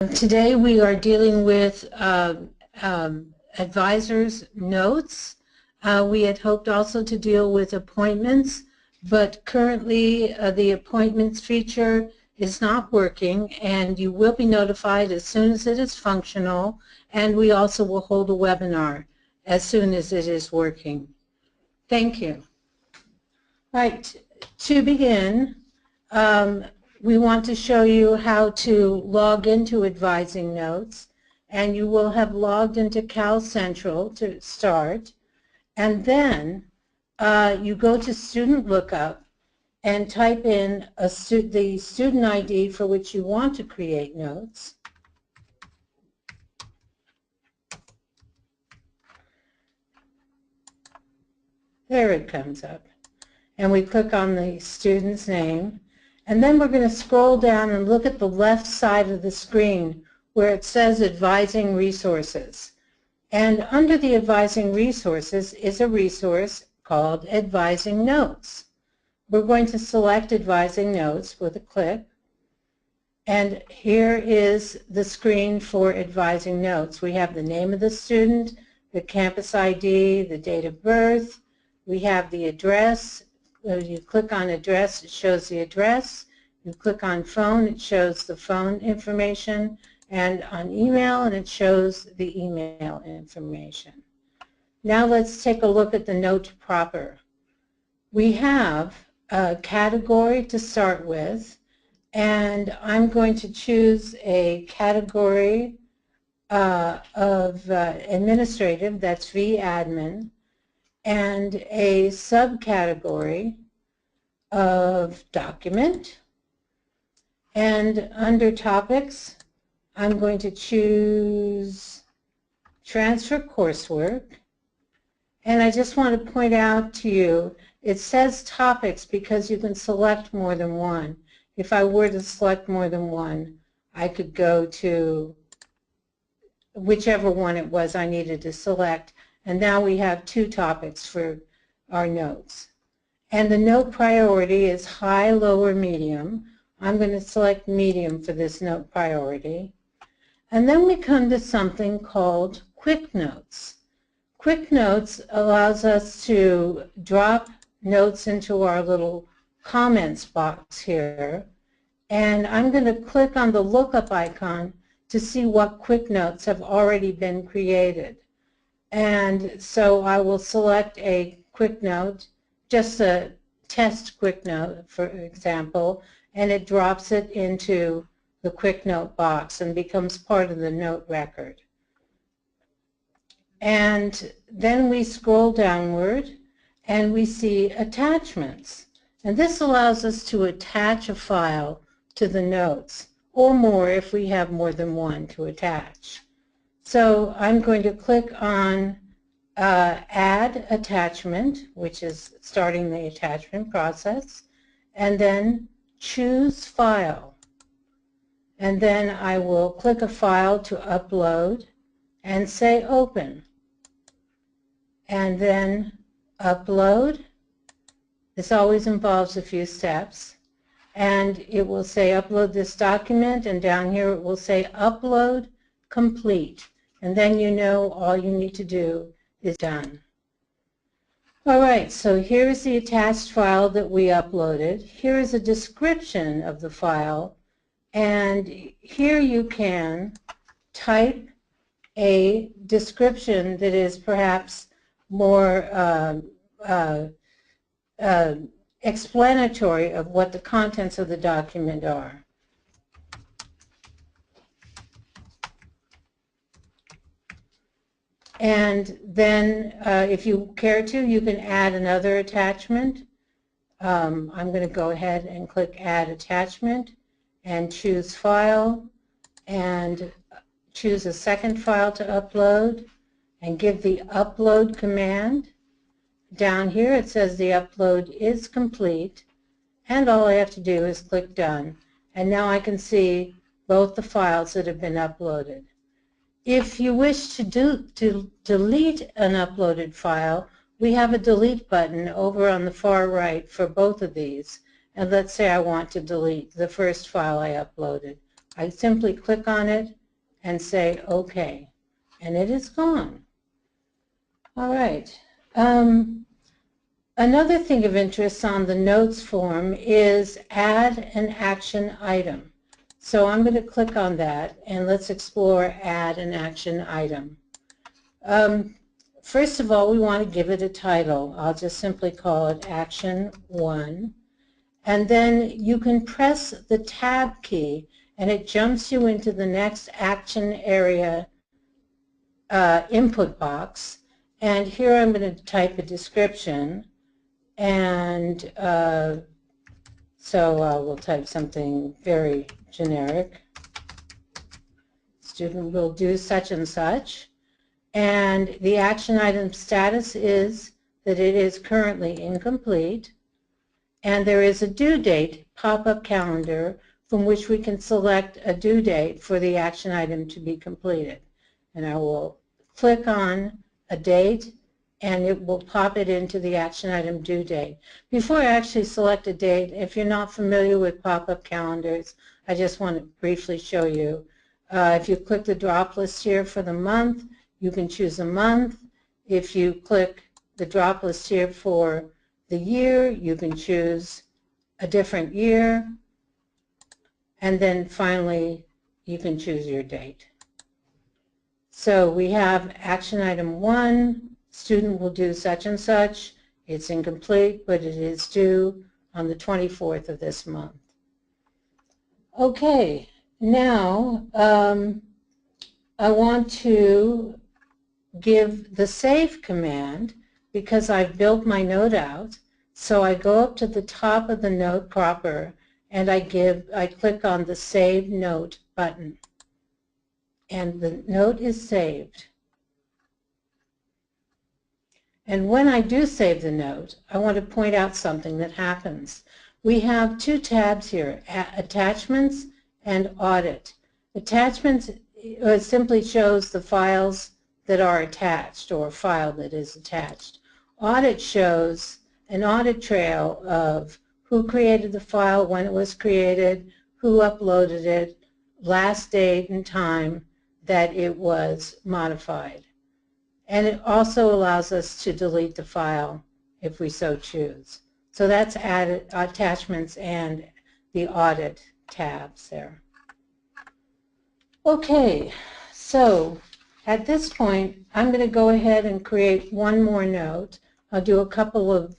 Today we are dealing with advisors' notes. We had hoped also to deal with appointments, but currently the appointments feature is not working, and you will be notified as soon as it is functional, and we also will hold a webinar as soon as it is working. Thank you. Right, to begin, we want to show you how to log into Advising Notes, and you will have logged into Cal Central to start, and then you go to Student Lookup and type in the student ID for which you want to create notes. There it comes up. And we click on the student's name. And then we're going to scroll down and look at the left side of the screen where it says Advising Resources. And under the Advising Resources is a resource called Advising Notes. We're going to select Advising Notes with a click. And here is the screen for Advising Notes. We have the name of the student, the campus ID, the date of birth. We have the address. When you click on address, it shows the address. You click on phone, it shows the phone information, and on email, and it shows the email information. Now let's take a look at the note proper. We have a category to start with, and I'm going to choose a category of administrative, that's V-admin, and a subcategory of document. And under topics, I'm going to choose transfer coursework. And I just want to point out to you, it says topics because you can select more than one. If I were to select more than one, I could go to whichever one it was I needed to select. And now we have two topics for our notes. And the note priority is high, low, or medium. I'm going to select medium for this note priority. And then we come to something called Quick Notes. Quick Notes allows us to drop notes into our little comments box here. And I'm going to click on the lookup icon to see what Quick Notes have already been created. And so I will select a quick note, just a test quick note, for example, and it drops it into the quick note box and becomes part of the note record. And then we scroll downward and we see attachments. And this allows us to attach a file to the notes, or more if we have more than one to attach. So I'm going to click on Add Attachment, which is starting the attachment process, and then choose File. And then I will click a file to upload and say Open. And then Upload. This always involves a few steps. And it will say Upload this document, and down here it will say Upload Complete. And then you know all you need to do is done. All right, so here's the attached file that we uploaded. Here is a description of the file, and here you can type a description that is perhaps more explanatory of what the contents of the document are. And then if you care to, you can add another attachment. I'm going to go ahead and click Add Attachment and choose File and choose a second file to upload and give the Upload command. Down here it says the upload is complete, and all I have to do is click Done. And now I can see both the files that have been uploaded. If you wish to delete an uploaded file, we have a delete button over on the far right for both of these. And let's say I want to delete the first file I uploaded. I simply click on it and say OK, and it is gone. All right. Another thing of interest on the notes form is add an action item. So I'm going to click on that, and let's explore add an action item. First of all, we want to give it a title. I'll just simply call it Action 1. And then you can press the Tab key, and it jumps you into the next action area input box. And here I'm going to type a description. And so we'll type something very generic. Student will do such and such. And the action item status is that it is currently incomplete. And there is a due date pop-up calendar from which we can select a due date for the action item to be completed. And I will click on a date, and it will pop it into the action item due date. Before I actually select a date, if you're not familiar with pop-up calendars, I just want to briefly show you. If you click the drop list here for the month, you can choose a month. If you click the drop list here for the year, you can choose a different year. And then finally, you can choose your date. So we have action item 1, student will do such and such. It's incomplete, but it is due on the 24th of this month. Okay, now I want to give the save command because I've built my note out. So I go up to the top of the note proper, and I click on the Save Note button. And the note is saved. And when I do save the note, I want to point out something that happens. We have two tabs here, Attachments and Audit. Attachments simply shows the files that are attached, or a file that is attached. Audit shows an audit trail of who created the file, when it was created, who uploaded it, last date and time that it was modified. And it also allows us to delete the file if we so choose. So that's added attachments and the audit tabs there. Okay, so at this point, I'm going to go ahead and create one more note. I'll do a couple of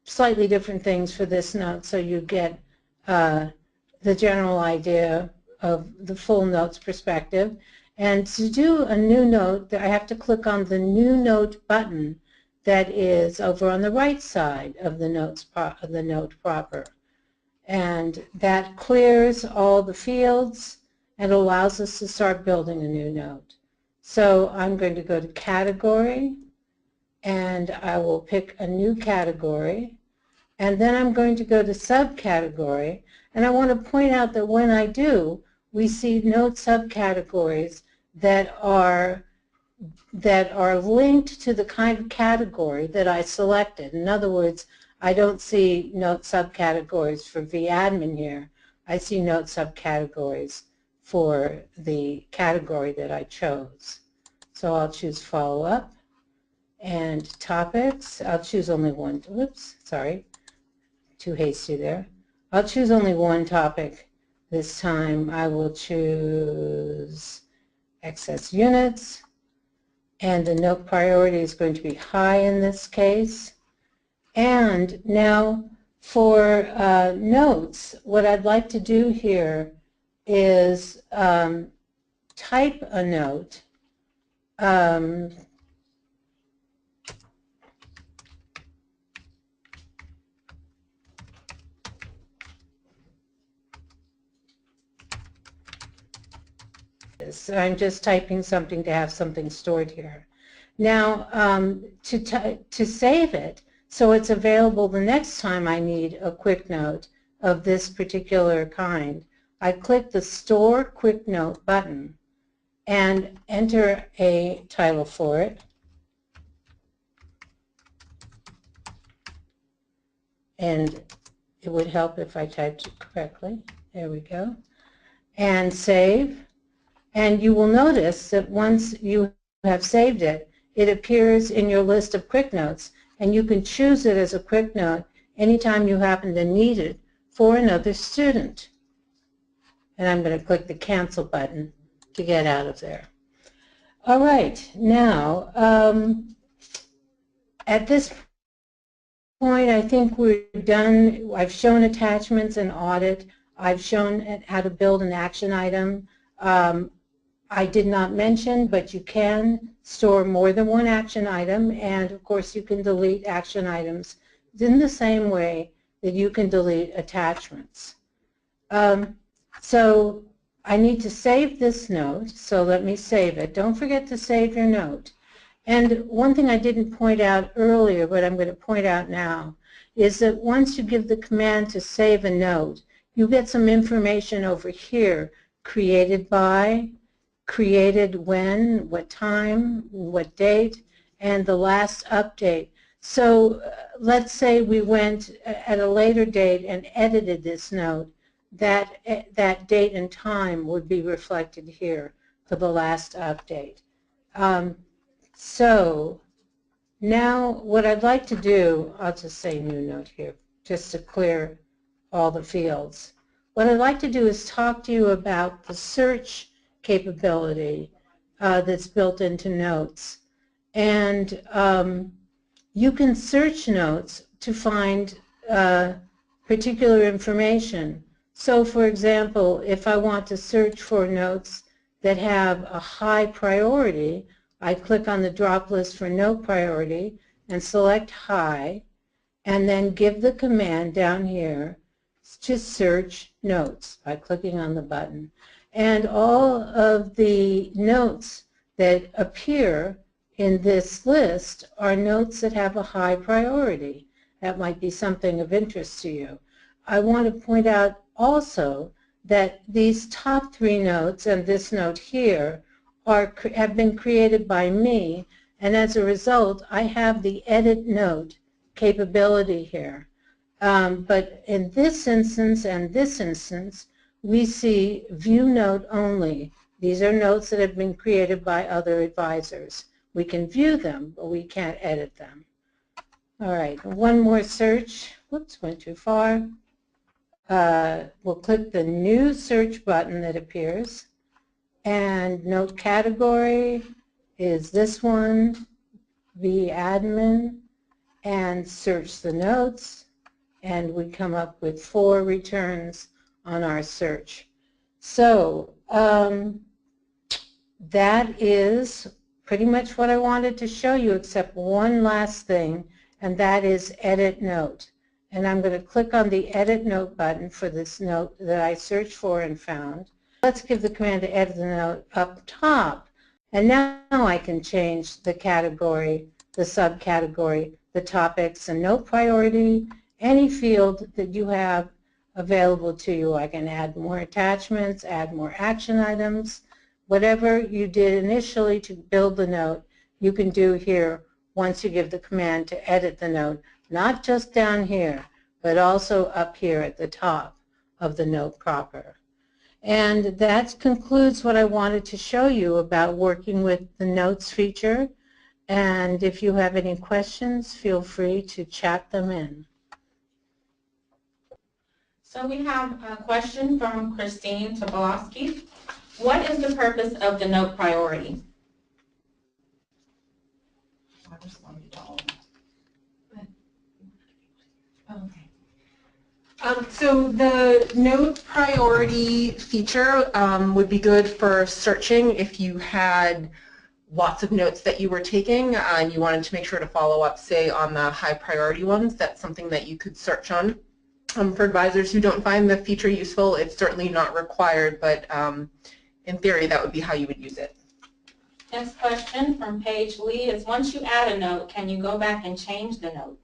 slightly different things for this note so you get the general idea of the full notes perspective. And to do a new note, I have to click on the New Note button that is over on the right side of the note proper. And that clears all the fields and allows us to start building a new note. So I'm going to go to Category, and I will pick a new category. And then I'm going to go to Subcategory. And I want to point out that when I do, we see note subcategories that are linked to the kind of category that I selected. In other words, I don't see note subcategories for vAdmin here. I see note subcategories for the category that I chose. So I'll choose Follow-up and Topics. I'll choose only one. Whoops, sorry, too hasty there. I'll choose only one topic this time. I will choose excess units, and the note priority is going to be high in this case. And now for notes, what I'd like to do here is type a note. So I'm just typing something to have something stored here. Now, to save it so it's available the next time I need a quick note of this particular kind, I click the Store Quick Note button and enter a title for it. And it would help if I typed it correctly. There we go. and save. And you will notice that once you have saved it, it appears in your list of quick notes, and you can choose it as a quick note anytime you happen to need it for another student. And I'm going to click the cancel button to get out of there. All right, now at this point, I think we're done. I've shown attachments and audit. I've shown how to build an action item. I did not mention, but you can store more than one action item, and of course you can delete action items in the same way that you can delete attachments. So I need to save this note, so let me save it. Don't forget to save your note. And one thing I didn't point out earlier, but I'm going to point out now, is that once you give the command to save a note, you get some information over here, created by, created when, what time, what date, and the last update. So let's say we went at a later date and edited this note. That date and time would be reflected here for the last update. So now what I'd like to do, I'll just say new note here just to clear all the fields. What I'd like to do is talk to you about the search capability that's built into notes. And you can search notes to find particular information. So for example, if I want to search for notes that have a high priority, I click on the drop list for note priority and select high, and then give the command down here to search notes by clicking on the button. And all of the notes that appear in this list are notes that have a high priority. That might be something of interest to you. I want to point out also that these top three notes and this note here have been created by me, and as a result I have the edit note capability here. But in this instance and this instance, we see view note only. These are notes that have been created by other advisors. We can view them, but we can't edit them. All right, one more search. Whoops, went too far. We'll click the new search button that appears, and note category is this one, vAdmin, and search the notes, and we come up with 4 returns on our search. So that is pretty much what I wanted to show you, except one last thing, and that is edit note. And I'm going to click on the edit note button for this note that I searched for and found. Let's give the command to edit the note up top, and now I can change the category, the subcategory, the topics, and note priority, any field that you have available to you. I can add more attachments, add more action items. Whatever you did initially to build the note, you can do here once you give the command to edit the note, not just down here, but also up here at the top of the note proper. And that concludes what I wanted to show you about working with the notes feature. And if you have any questions, feel free to chat them in. So we have a question from Christine Tobolowski. What is the purpose of the note priority? I responded to all of that. Okay. So the note priority feature would be good for searching if you had lots of notes that you were taking and you wanted to make sure to follow up, say, on the high priority ones. That's something that you could search on. For advisors who don't find the feature useful, it's certainly not required, but in theory, that would be how you would use it. Next question from Paige Lee is, once you add a note, can you go back and change the note?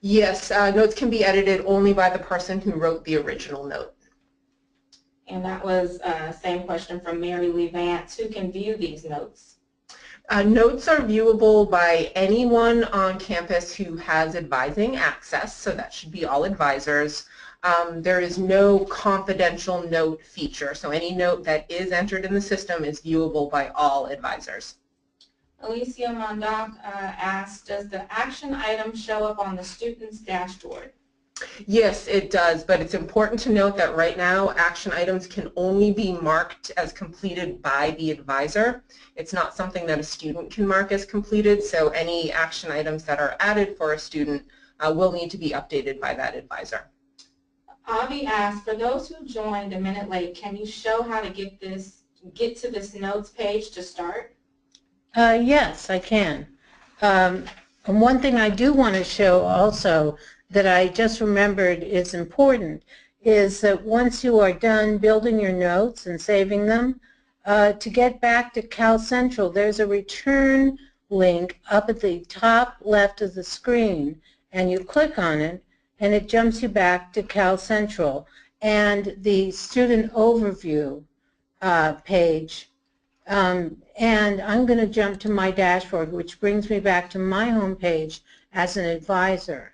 Yes, notes can be edited only by the person who wrote the original note. And that was same question from Mary Lee Vance. Who can view these notes? Notes are viewable by anyone on campus who has advising access, so that should be all advisors. There is no confidential note feature, so any note that is entered in the system is viewable by all advisors. Alicia Mondoc asked, does the action item show up on the student's dashboard? Yes, it does, but it's important to note that right now action items can only be marked as completed by the advisor. It's not something that a student can mark as completed, so any action items that are added for a student will need to be updated by that advisor. Avi asked, for those who joined a minute late, can you show how to get to this notes page to start? Yes, I can. And one thing I do want to show also that I just remembered is important is that once you are done building your notes and saving them, to get back to Cal Central, there's a return link up at the top left of the screen, and you click on it, and it jumps you back to Cal Central. And the student overview page. And I'm going to jump to my dashboard, which brings me back to my home page as an advisor,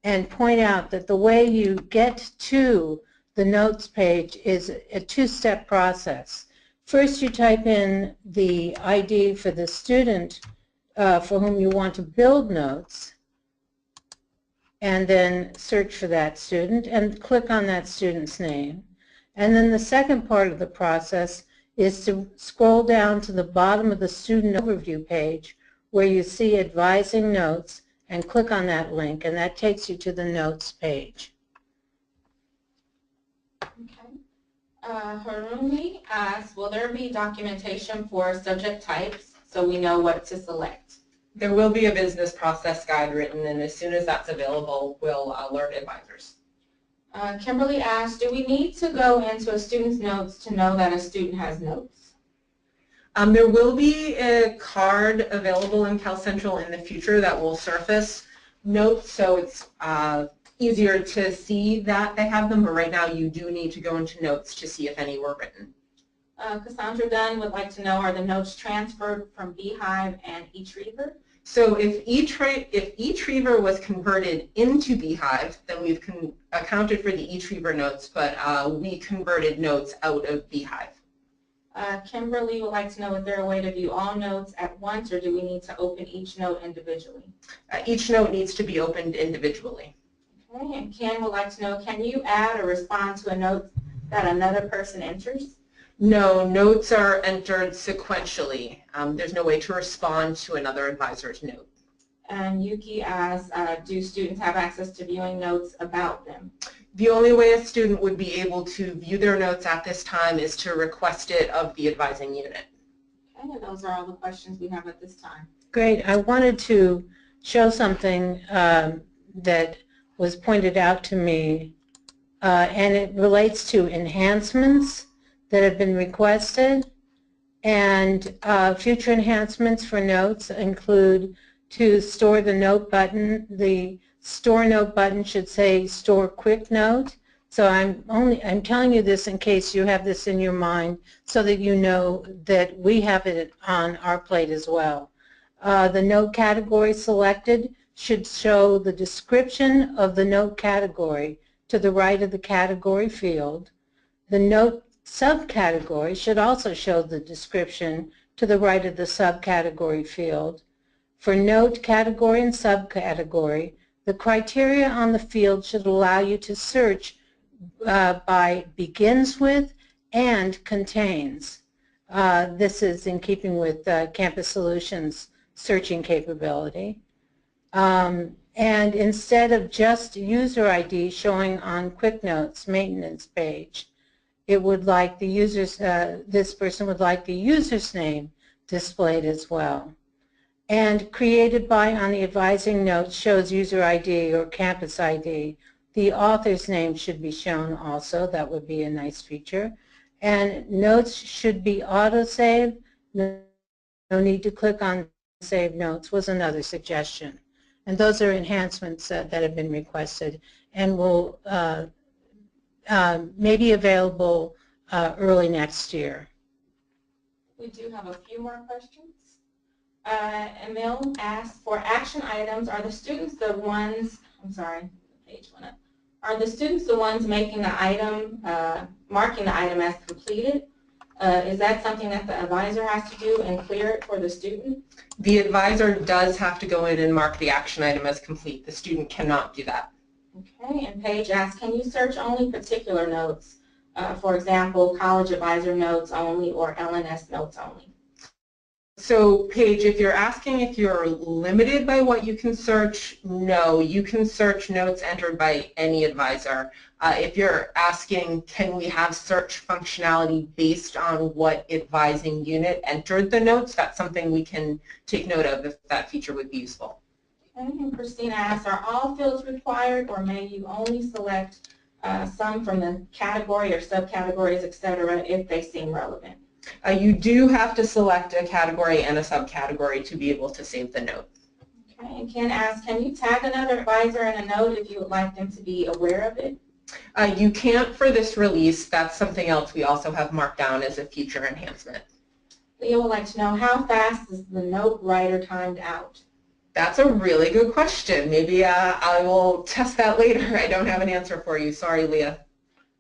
and point out that the way you get to the notes page is a two-step process. First, you type in the ID for the student for whom you want to build notes, and then search for that student and click on that student's name. And then the second part of the process is to scroll down to the bottom of the student overview page where you see advising notes and click on that link, and that takes you to the notes page. Okay. Harumi asks, will there be documentation for subject types so we know what to select? There will be a business process guide written, and as soon as that's available, we'll alert advisors. Kimberly asked, do we need to go into a student's notes to know that a student has notes? There will be a card available in Cal Central in the future that will surface notes, so it's easier to see that they have them, but right now you do need to go into notes to see if any were written. Cassandra Dunn would like to know, are the notes transferred from Beehive and eTreaver? So if eTreaver was converted into Beehive, then we've accounted for the eTreaver notes, but we converted notes out of Beehive. Kimberly would like to know, is there a way to view all notes at once, or do we need to open each note individually? Each note needs to be opened individually. Okay, and Ken would like to know, can you add or respond to a note that another person enters? No, notes are entered sequentially. There's no way to respond to another advisor's note. And Yuki asks, do students have access to viewing notes about them? The only way a student would be able to view their notes at this time is to request it of the advising unit. Okay, and those are all the questions we have at this time. Great. I wanted to show something that was pointed out to me, and it relates to enhancements that have been requested. And future enhancements for notes include to store the note button. The store note button should say store quick note. So I'm telling you this in case you have this in your mind so that you know that we have it on our plate as well. The note category selected should show the description of the note category to the right of the category field. The note subcategory should also show the description to the right of the subcategory field. For note category and subcategory, the criteria on the field should allow you to search by begins with and contains. This is in keeping with Campus Solutions searching capability. And instead of just user ID showing on QuickNotes maintenance page, it would like the user's, this person would like the user's name displayed as well. And created by on the advising notes shows user ID or campus ID. The author's name should be shown also. That would be a nice feature. And notes should be auto-saved. No need to click on Save Notes was another suggestion. And those are enhancements that have been requested and will may be available early next year. We do have a few more questions. Emil asks, for action items, are the students the ones, I'm sorry, the page went up. Are the students the ones making the item, marking the item as completed? Is that something that the advisor has to do and clear it for the student? The advisor does have to go in and mark the action item as complete. The student cannot do that. Okay, and Paige asks, can you search only particular notes? For example, college advisor notes only or LNS notes only? So Paige, if you're asking if you're limited by what you can search, no, you can search notes entered by any advisor. If you're asking, can we have search functionality based on what advising unit entered the notes, that's something we can take note of if that feature would be useful. Okay, and Christina asks, are all fields required or may you only select some from the category or subcategories, etc., if they seem relevant? You do have to select a category and a subcategory to be able to save the note. Okay, and Ken asks, can you tag another advisor in a note if you would like them to be aware of it? You can't for this release. That's something else we also have marked down as a future enhancement. Leo would like to know, how fast is the note writer timed out? That's a really good question. Maybe I will test that later. I don't have an answer for you. Sorry, Leah.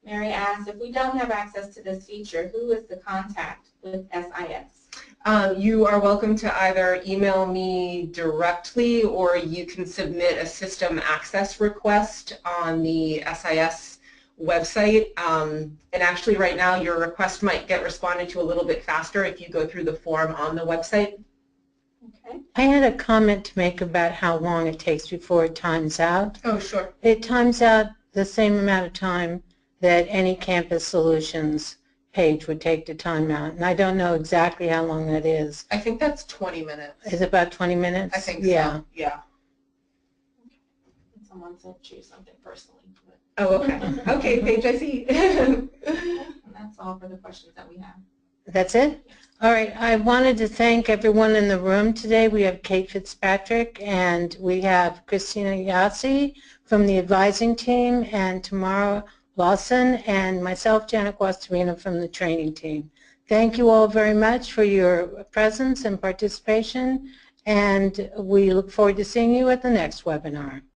Mary asks, if we don't have access to this feature, who is the contact with SIS? You are welcome to either email me directly or you can submit a system access request on the SIS website. And actually right now your request might get responded to a little bit faster if you go through the form on the website. Okay. I had a comment to make about how long it takes before it times out. Oh, sure. It times out the same amount of time that any Campus Solutions page would take to time out. And I don't know exactly how long that is. I think that's 20 minutes. Is it about 20 minutes? I think yeah. so. Yeah. Someone sent you something personally. But Oh, okay. Okay, Paige, I see. and that's all for the questions that we have. That's it? All right. I wanted to thank everyone in the room today. We have Kate Fitzpatrick and we have Christina Yassi from the advising team and Tamara Lawson and myself, Janet Guastarino, from the training team. Thank you all very much for your presence and participation, and we look forward to seeing you at the next webinar.